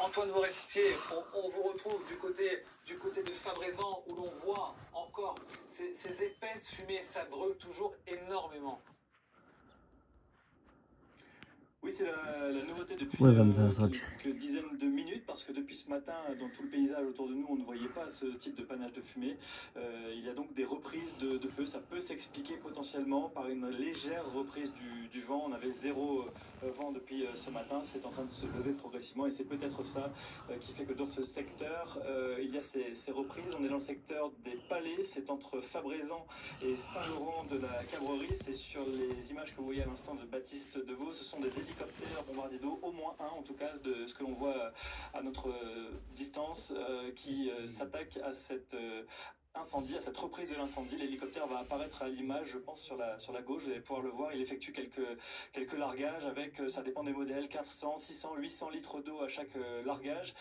Antoine Forestier, on vous retrouve du côté de Fabrezan où l'on voit encore ces épaisses fumées, ça brûle toujours énormément. Oui, c'est la nouveauté depuis Ouais, ben, ça va quelques dizaines de minutes, parce que depuis ce matin, dans tout le paysage autour de nous, on ne voyait pas ce type de panache de fumée. Il y a donc des reprises de feu. Ça peut s'expliquer potentiellement par une légère reprise du vent. On avait zéro vent depuis ce matin. C'est en train de se lever progressivement et c'est peut-être ça qui fait que dans ce secteur, il y a ces reprises. On est dans le secteur des Palais. C'est entre Fabrezan et Saint-Laurent de la Cabrerie. C'est sur les images que vous voyez à l'instant de Baptiste Deveau. Ce sont des hélicoptères bombardiers d'eau, au moins un en tout cas, de ce que l'on voit à notre distance, qui s'attaque à cette incendie, à cette reprise de l'incendie. L'hélicoptère va apparaître à l'image, je pense, sur la gauche. Vous allez pouvoir le voir. Il effectue quelques largages avec, ça dépend des modèles, 400, 600, 800 litres d'eau à chaque largage.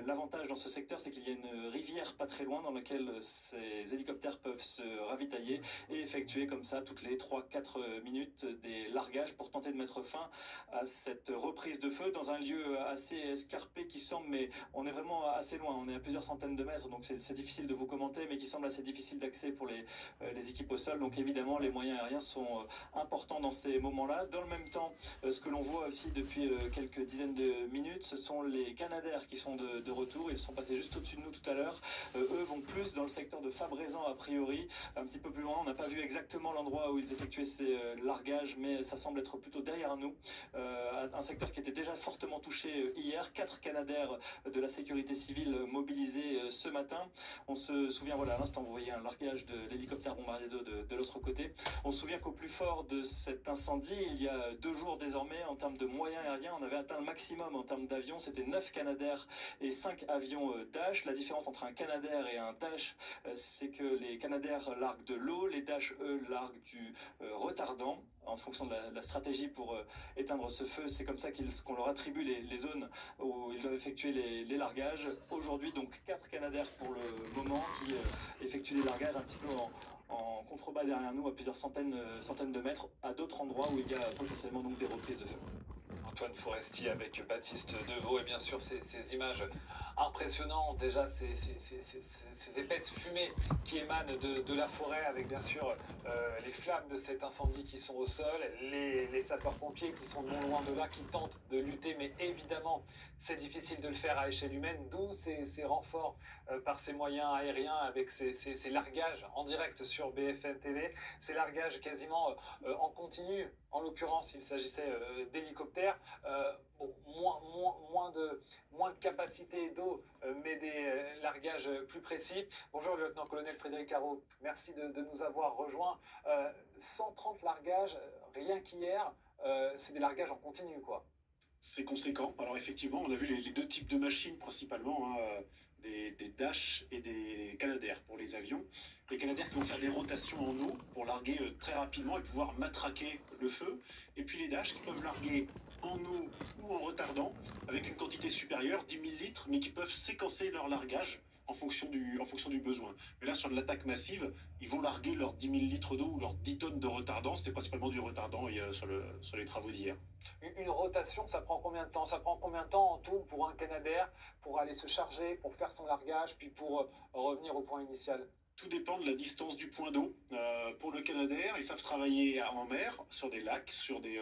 L'avantage dans ce secteur, c'est qu'il y a une rivière pas très loin dans laquelle ces hélicoptères peuvent se ravitailler et effectuer comme ça toutes les 3-4 minutes des largages pour tenter de mettre fin à cette reprise de feu dans un lieu assez escarpé qui semble, mais on est vraiment assez loin. On est à plusieurs centaines de mètres, donc c'est difficile de vous commenter, mais qui semble assez difficile d'accès pour les équipes au sol. Donc évidemment, les moyens aériens sont importants dans ces moments-là. Dans le même temps, ce que l'on voit aussi depuis quelques dizaines de minutes, ce sont les Canadair qui sont de retour. Ils sont passés juste au-dessus de nous tout à l'heure. Eux vont plus dans le secteur de Fabrezan a priori, un petit peu plus loin. On n'a pas vu exactement l'endroit où ils effectuaient ces largages, mais ça semble être plutôt derrière nous. Un secteur qui était déjà fortement touché hier. 4 Canadair de la sécurité civile mobilisés ce matin. On se souvient, voilà, à l'instant, vous voyez un largage de l'hélicoptère bombardier d'eau de l'autre côté. On se souvient qu'au plus fort de cet incendie, il y a 2 jours désormais, en termes de moyens aériens, on avait atteint le maximum en termes d'avions. C'était 9 Canadair et 5 avions Dash. La différence entre un Canadair et un Dash, c'est que les Canadair larguent de l'eau, les Dash, eux, larguent du retardant en fonction de la stratégie pour éteindre ce feu. C'est comme ça qu'on leur attribue les zones où ils doivent effectuer les largages. Aujourd'hui, donc 4 Canadair pour le moment qui effectuent des largages un petit peu en contrebas derrière nous, à plusieurs centaines de mètres, à d'autres endroits où il y a potentiellement donc des reprises de feu. Antoine Forestier avec Baptiste Deveau et bien sûr ces images impressionnantes, déjà ces épaisses fumées qui émanent de la forêt avec bien sûr les flammes de cet incendie qui sont au sol, les sapeurs-pompiers qui sont non loin de là, qui tentent de lutter, mais évidemment c'est difficile de le faire à échelle humaine, d'où ces renforts par ces moyens aériens avec ces largages en direct sur BFM TV, ces largages quasiment en continu. En l'occurrence, il s'agissait d'hélicoptères, bon, moins de capacité d'eau, mais des largages plus précis. Bonjour, lieutenant-colonel Frédéric Caro, merci de nous avoir rejoints. 130 largages, rien qu'hier, c'est des largages en continu, quoi. C'est conséquent. Alors effectivement, on a vu les 2 types de machines principalement, hein, des Dash et des Canadair pour les avions. Les Canadair qui vont faire des rotations en eau pour larguer très rapidement et pouvoir matraquer le feu. Et puis les Dash qui peuvent larguer en eau ou en retardant avec une quantité supérieure, 10 000 litres, mais qui peuvent séquencer leur largage en fonction du besoin. Mais là, sur de l'attaque massive, ils vont larguer leurs 10 000 litres d'eau ou leurs 10 tonnes de retardant. C'était principalement du retardant sur les travaux d'hier. Une rotation, ça prend combien de temps? Ça prend combien de temps en tout pour un Canadair, pour aller se charger, pour faire son largage, puis pour revenir au point initial? Tout dépend de la distance du point d'eau. Pour le Canadair, ils savent travailler en mer, sur des lacs, sur des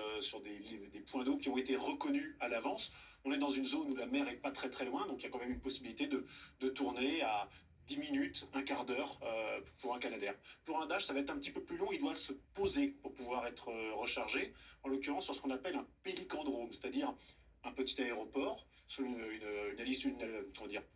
points d'eau qui ont été reconnus à l'avance. On est dans une zone où la mer est pas très très loin, donc il y a quand même une possibilité de tourner à 10 minutes, un quart d'heure pour un Canadair. Pour un Dash, ça va être un petit peu plus long, il doit se poser pour pouvoir être rechargé, en l'occurrence sur ce qu'on appelle un pélicandrome, c'est-à-dire un petit aéroport sur une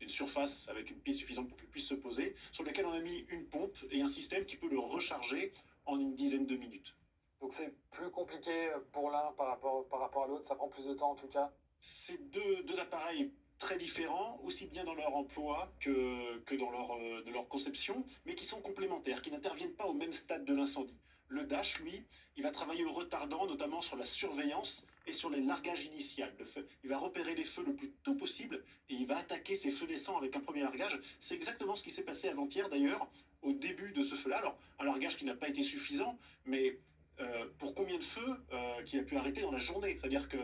surface avec une piste suffisante pour qu'il puisse se poser, sur lequel on a mis une pompe et un système qui peut le recharger en une dizaine de minutes. Donc c'est plus compliqué pour l'un par rapport à l'autre, ça prend plus de temps en tout cas? C'est deux appareils très différents, aussi bien dans leur emploi que dans leur conception, mais qui sont complémentaires, qui n'interviennent pas au même stade de l'incendie. Le Dash, lui, il va travailler au retardant, notamment sur la surveillance et sur les largages initiales. Il va repérer les feux le plus tôt possible et il va attaquer ces feux naissants avec un premier largage. C'est exactement ce qui s'est passé avant-hier, d'ailleurs, au début de ce feu-là. Alors, un largage qui n'a pas été suffisant, mais pour combien de feux qu'il a pu arrêter dans la journée? C'est-à-dire que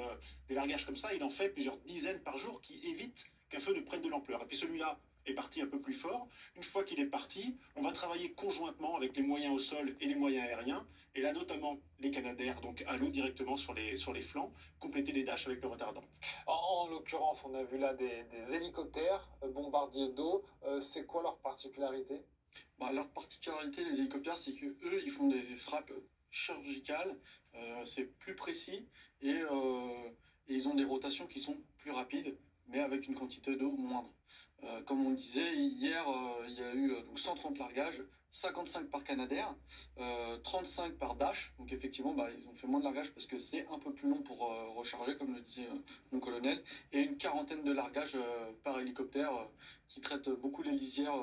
des largages comme ça, il en fait plusieurs dizaines par jour qui évitent qu'un feu ne prenne de l'ampleur. Et puis celui-là est parti un peu plus fort. Une fois qu'il est parti, on va travailler conjointement avec les moyens au sol et les moyens aériens, et là notamment les Canadair, donc à l'eau directement sur les flancs, compléter les Dash avec le retardant. En l'occurrence, on a vu là des hélicoptères bombardiers d'eau. C'est quoi leur particularité? Bah, leur particularité, les hélicoptères, c'est que eux, ils font des frappes chirurgicales, c'est plus précis et ils ont des rotations qui sont plus rapides, mais avec une quantité d'eau moindre. Comme on le disait, hier, il y a eu donc 130 largages, 55 par Canadair, 35 par Dash. Donc effectivement, bah, ils ont fait moins de largages parce que c'est un peu plus long pour recharger, comme le disait mon colonel, et une quarantaine de largages par hélicoptère qui traitent beaucoup les lisières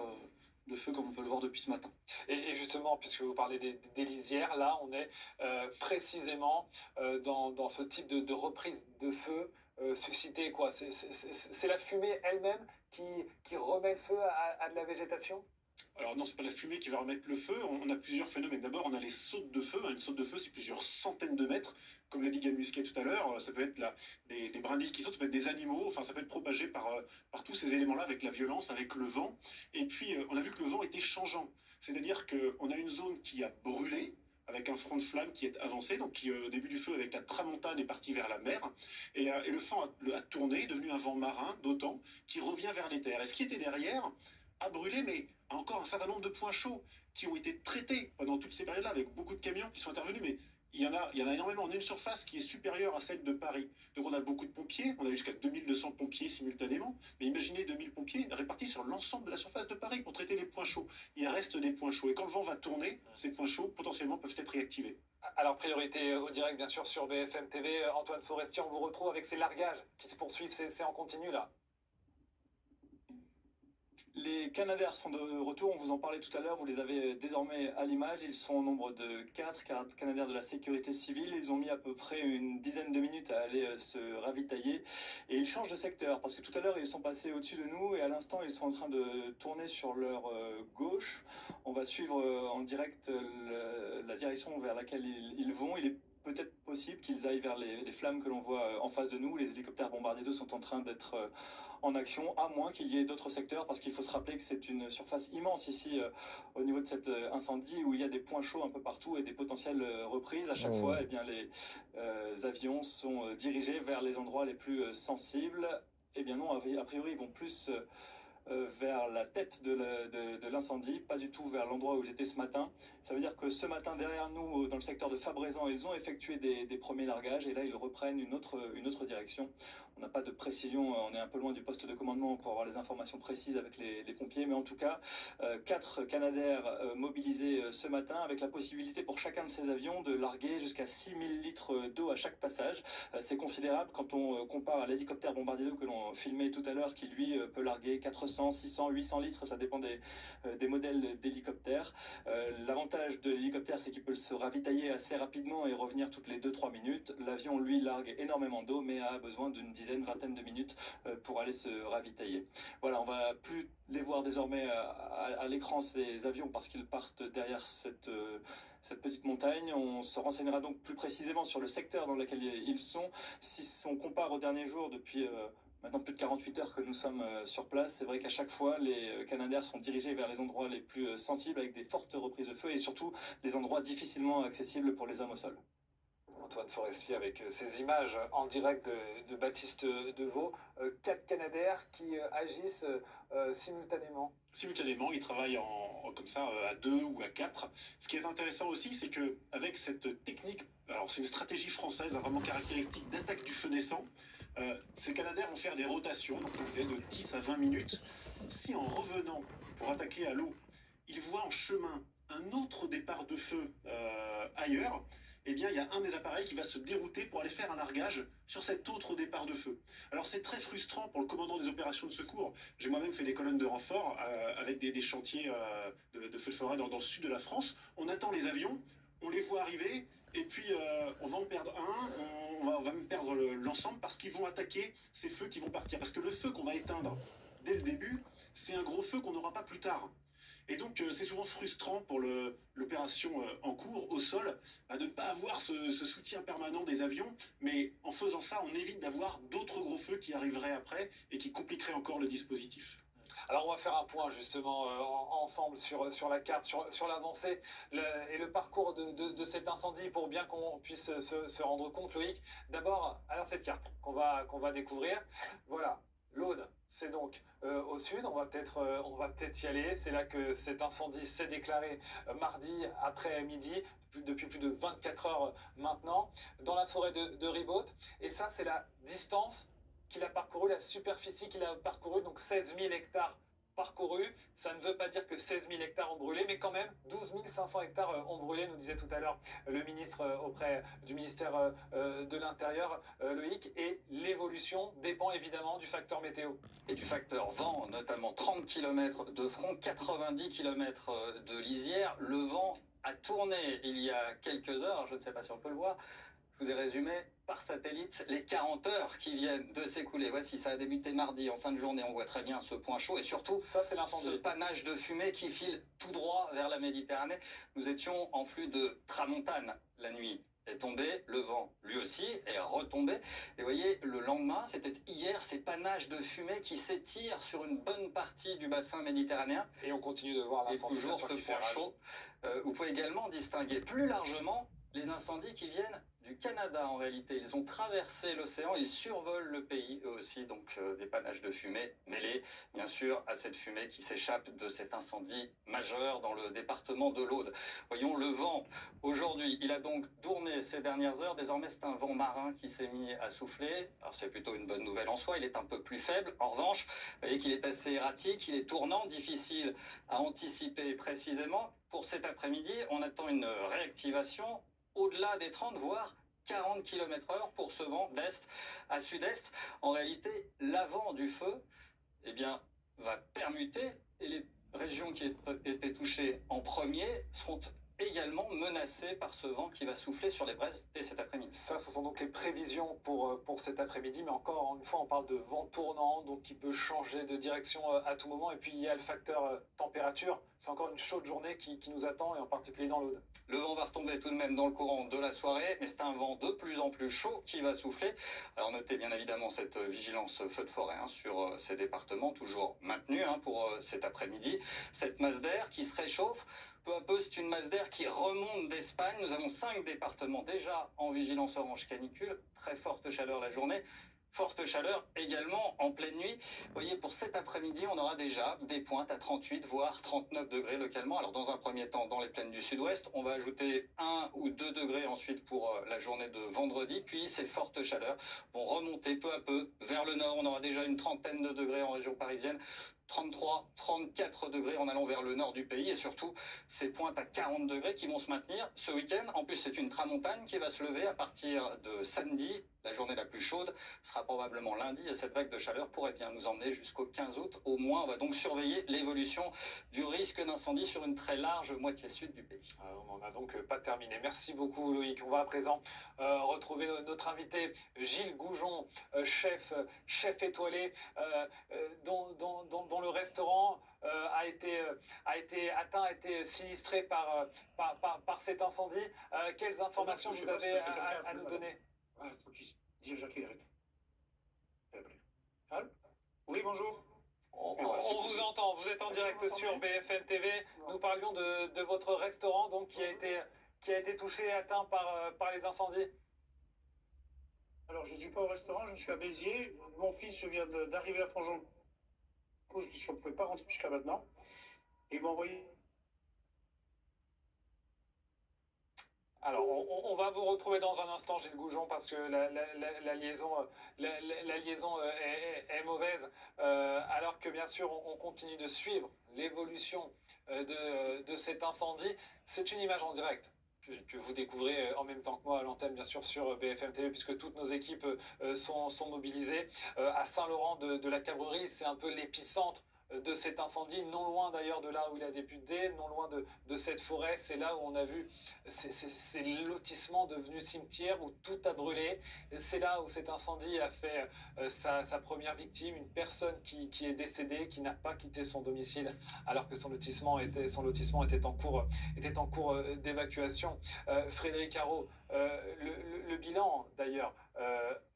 de feu, comme on peut le voir depuis ce matin. Et justement, puisque vous parlez des lisières, là, on est précisément dans ce type de reprise de feu suscité, quoi. C'est la fumée elle-même qui remet le feu à de la végétation? Alors non, c'est pas la fumée qui va remettre le feu. On a plusieurs phénomènes. D'abord, on a les sautes de feu. Une saute de feu, c'est plusieurs centaines de mètres. Comme l'a dit Guy Musquet tout à l'heure, ça peut être des brindilles qui sautent, ça peut être des animaux. Enfin, ça peut être propagé par tous ces éléments-là, avec la violence, avec le vent. Et puis, on a vu que le vent était changeant. C'est-à-dire qu'on a une zone qui a brûlé, avec un front de flamme qui est avancé, donc qui, au début du feu, avec la tramontane, est parti vers la mer. Et le vent a tourné, est devenu un vent marin, d'autant, qui revient vers les terres. Et ce qui était derrière a brûlé, mais a encore un certain nombre de points chauds qui ont été traités pendant toutes ces périodes-là, avec beaucoup de camions qui sont intervenus, mais il y en a énormément. On a une surface qui est supérieure à celle de Paris. Donc on a beaucoup de pompiers, on a jusqu'à 2200 pompiers simultanément, mais imaginez 2000 pompiers répartis sur l'ensemble de la surface de Paris pour traiter les points chauds. Il reste des points chauds, et quand le vent va tourner, ces points chauds potentiellement peuvent être réactivés. Alors, priorité au direct, bien sûr, sur BFM TV. Antoine Forestier, on vous retrouve avec ces largages qui se poursuivent, c'est en continu, là. Les Canadair sont de retour, on vous en parlait tout à l'heure, vous les avez désormais à l'image, ils sont au nombre de 4 Canadair de la sécurité civile, ils ont mis à peu près une dizaine de minutes à aller se ravitailler et ils changent de secteur parce que tout à l'heure ils sont passés au-dessus de nous et à l'instant ils sont en train de tourner sur leur gauche. On va suivre en direct la direction vers laquelle ils vont. Il est peut-être possible qu'ils aillent vers les flammes que l'on voit en face de nous. Les hélicoptères bombardiers d'eau sont en train d'être en action, à moins qu'il y ait d'autres secteurs, parce qu'il faut se rappeler que c'est une surface immense ici au niveau de cet incendie où il y a des points chauds un peu partout et des potentielles reprises. À chaque fois, eh bien, les avions sont dirigés vers les endroits les plus sensibles. Eh bien non, a priori, ils vont plus vers la tête de l'incendie, pas du tout vers l'endroit où j'étais ce matin. Ça veut dire que ce matin, derrière nous, dans le secteur de Fabrezan, ils ont effectué des premiers largages et là, ils reprennent une autre direction. On n'a pas de précision, on est un peu loin du poste de commandement pour avoir les informations précises avec les pompiers, mais en tout cas, 4 Canadair mobilisés ce matin avec la possibilité pour chacun de ces avions de larguer jusqu'à 6000 litres d'eau à chaque passage. C'est considérable quand on compare à l'hélicoptère bombardier d'eau que l'on filmait tout à l'heure, qui lui peut larguer 400, 600, 800 litres, ça dépend des modèles d'hélicoptères. L'avantage de l'hélicoptère, c'est qu'il peut se ravitailler assez rapidement et revenir toutes les 2-3 minutes. L'avion, lui, largue énormément d'eau, mais a besoin d'une vingtaine de minutes pour aller se ravitailler. Voilà, on va plus les voir désormais à l'écran, ces avions, parce qu'ils partent derrière cette petite montagne. On se renseignera donc plus précisément sur le secteur dans lequel ils sont. Si on compare au dernier jour, depuis maintenant plus de 48 heures que nous sommes sur place, c'est vrai qu'à chaque fois, les Canadair sont dirigés vers les endroits les plus sensibles, avec des fortes reprises de feu, et surtout les endroits difficilement accessibles pour les hommes au sol. Antoine Forestier avec ces images en direct de Baptiste Deveau, 4 Canadair qui agissent simultanément. Simultanément, ils travaillent comme ça à 2 ou à 4. Ce qui est intéressant aussi, c'est que avec cette technique, alors c'est une stratégie française vraiment caractéristique d'attaque du feu naissant, ces Canadair vont faire des rotations, donc on fait de 10 à 20 minutes. Si en revenant pour attaquer à l'eau, ils voient en chemin un autre départ de feu ailleurs, eh bien, il y a un des appareils qui va se dérouter pour aller faire un largage sur cet autre départ de feu. Alors, c'est très frustrant pour le commandant des opérations de secours. J'ai moi-même fait des colonnes de renfort avec des chantiers de feux de forêt dans le sud de la France. On attend les avions, on les voit arriver, et puis on va en perdre un, on va même perdre l'ensemble parce qu'ils vont attaquer ces feux qui vont partir. Parce que le feu qu'on va éteindre dès le début, c'est un gros feu qu'on n'aura pas plus tard. Et donc, c'est souvent frustrant pour l'opération en cours, au sol, de ne pas avoir ce soutien permanent des avions. Mais en faisant ça, on évite d'avoir d'autres gros feux qui arriveraient après et qui compliqueraient encore le dispositif. Alors on va faire un point justement ensemble sur la carte, sur l'avancée et le parcours de cet incendie pour bien qu'on puisse se rendre compte, Loïc. D'abord, alors cette carte qu'on va découvrir, voilà, l'Aude, c'est donc au sud, on va peut-être y aller, c'est là que cet incendie s'est déclaré mardi après-midi, depuis plus de 24 heures maintenant, dans la forêt de Ribaute, et ça c'est la distance qu'il a parcouru, la superficie qu'il a parcouru, donc 16 000 hectares parcourus. Ça ne veut pas dire que 16 000 hectares ont brûlé, mais quand même 12 500 hectares ont brûlé, nous disait tout à l'heure le ministre auprès du ministère de l'Intérieur, Loïc, et l'évolution dépend évidemment du facteur météo. Et du facteur vent, notamment 30 km de front, 90 km de lisière. Le vent a tourné il y a quelques heures, je ne sais pas si on peut le voir. Je vous ai résumé par satellite les 40 heures qui viennent de s'écouler. Voici, ça a débuté mardi en fin de journée. On voit très bien ce point chaud et surtout ça, c'est l'incendie. Ce panache de fumée qui file tout droit vers la Méditerranée. Nous étions en flux de tramontane la nuit. Est tombé, le vent lui aussi est retombé. Et vous voyez, le lendemain, c'était hier, ces panaches de fumée qui s'étirent sur une bonne partie du bassin méditerranéen. Et on continue de voir l'incendie. Et toujours ce point chaud. Vous pouvez également distinguer plus largement les incendies qui viennent du Canada en réalité. Ils ont traversé l'océan, ils survolent le pays eux aussi, donc des panaches de fumée mêlés bien sûr à cette fumée qui s'échappe de cet incendie majeur dans le département de l'Aude. Voyons le vent. Aujourd'hui, il a donc tourné ces dernières heures. Désormais, c'est un vent marin qui s'est mis à souffler. Alors c'est plutôt une bonne nouvelle en soi, il est un peu plus faible. En revanche, vous voyez qu'il est assez erratique, il est tournant, difficile à anticiper précisément. Pour cet après-midi, on attend une réactivation au-delà des 30, voire 40 km/h pour ce vent d'est à sud-est. En réalité, l'avant du feu, eh bien, va permuter et les régions qui étaient touchées en premier seront également menacées par ce vent qui va souffler sur les Brest dès cet après-midi. Ça, ce sont donc les prévisions pour cet après-midi, mais encore une fois, on parle de vent tournant, donc qui peut changer de direction à tout moment. Et puis, il y a le facteur température. C'est encore une chaude journée qui nous attend, et en particulier dans l'Aude. Le vent va retomber tout de même dans le courant de la soirée, mais c'est un vent de plus en plus chaud qui va souffler. Alors notez bien évidemment cette vigilance feu de forêt sur ces départements, toujours maintenue pour cet après-midi. Cette masse d'air qui se réchauffe, peu à peu c'est une masse d'air qui remonte d'Espagne. Nous avons 5 départements déjà en vigilance orange canicule, très forte chaleur la journée. Forte chaleur également en pleine nuit. Vous voyez, pour cet après-midi, on aura déjà des pointes à 38, voire 39 degrés localement. Alors, dans un premier temps, dans les plaines du sud-ouest, on va ajouter 1 ou 2 degrés ensuite pour la journée de vendredi. Puis, ces fortes chaleurs vont remonter peu à peu vers le nord. On aura déjà une trentaine de degrés en région parisienne. 33, 34 degrés en allant vers le nord du pays et surtout ces pointes à 40 degrés qui vont se maintenir ce week-end. En plus, c'est une tramontane qui va se lever à partir de samedi. La journée la plus chaude sera probablement lundi et cette vague de chaleur pourrait bien nous emmener jusqu'au 15 août. Au moins, on va donc surveiller l'évolution du risque d'incendie sur une très large moitié sud du pays. On n'en a donc pas terminé. Merci beaucoup Loïc. On va à présent retrouver notre invité Gilles Goujon, chef étoilé, dont le restaurant a été atteint, a été sinistré par cet incendie. Quelles informations vous avez à nous donner? Ah, faut qu'il dise Jacques Eric. Allô? Oui, bonjour. On vous entend, vous êtes en direct sur BFM TV. Nous parlions de votre restaurant donc, qui a été touché et atteint par les incendies. Alors, je ne suis pas au restaurant, je suis à Béziers. Mon fils vient d'arriver à Fanjon. Je ne pouvais pas rentrer jusqu'à maintenant. Et il m'a envoyé. Alors, on va vous retrouver dans un instant, Gilles Goujon, parce que la liaison est mauvaise, alors que bien sûr, on continue de suivre l'évolution de cet incendie. C'est une image en direct que vous découvrez en même temps que moi à l'antenne, bien sûr, sur BFM TV, puisque toutes nos équipes sont mobilisées. À Saint-Laurent de la Cabrerie, c'est un peu l'épicentre de cet incendie, non loin d'ailleurs de là où il a débuté, non loin de cette forêt. C'est là où on a vu ces lotissements devenus cimetières où tout a brûlé. C'est là où cet incendie a fait sa première victime, une personne qui est décédée, qui n'a pas quitté son domicile alors que son lotissement était en cours d'évacuation. Frédéric Arrault, le bilan d'ailleurs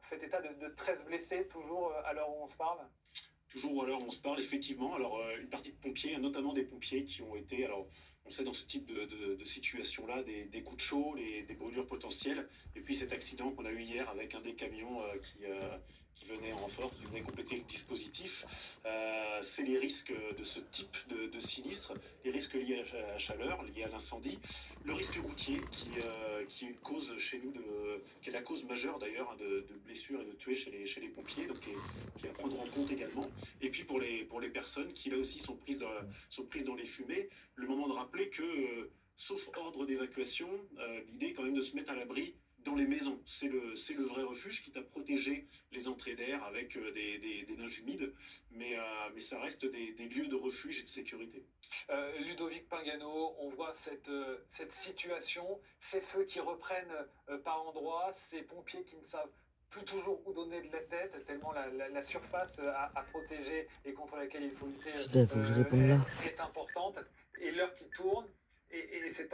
fait état de 13 blessés, toujours à l'heure où on se parle. Toujours à l'heure où on se parle, effectivement. Alors, une partie de pompiers, notamment des pompiers qui ont été, alors, on sait dans ce type de situation-là, des coups de chaud, des brûlures potentielles. Et puis cet accident qu'on a eu hier avec un des camions qui venait en renfort, qui venait compléter le dispositif. C'est les risques de ce type de sinistre, les risques liés à la chaleur, liés à l'incendie, le risque routier qui cause chez nous, qui est la cause majeure d'ailleurs hein, de blessures et de tués chez les pompiers, donc qui est à prendre en compte également. Et puis pour les personnes qui là aussi sont prises dans les fumées, le moment de rappeler que, sauf ordre d'évacuation, l'idée est quand même de se mettre à l'abri dans les maisons. C'est le vrai refuge, quitte à protéger les entrées d'air avec des neiges humides, mais ça reste des lieux de refuge et de sécurité. Ludovic Pingano, on voit cette situation, ces feux qui reprennent par endroits, ces pompiers qui ne savent plus toujours où donner de la tête, tellement la surface à protéger et contre laquelle il faut lutter Putain, faut que je réponde là. est importante, et l'heure qui tourne, et c'est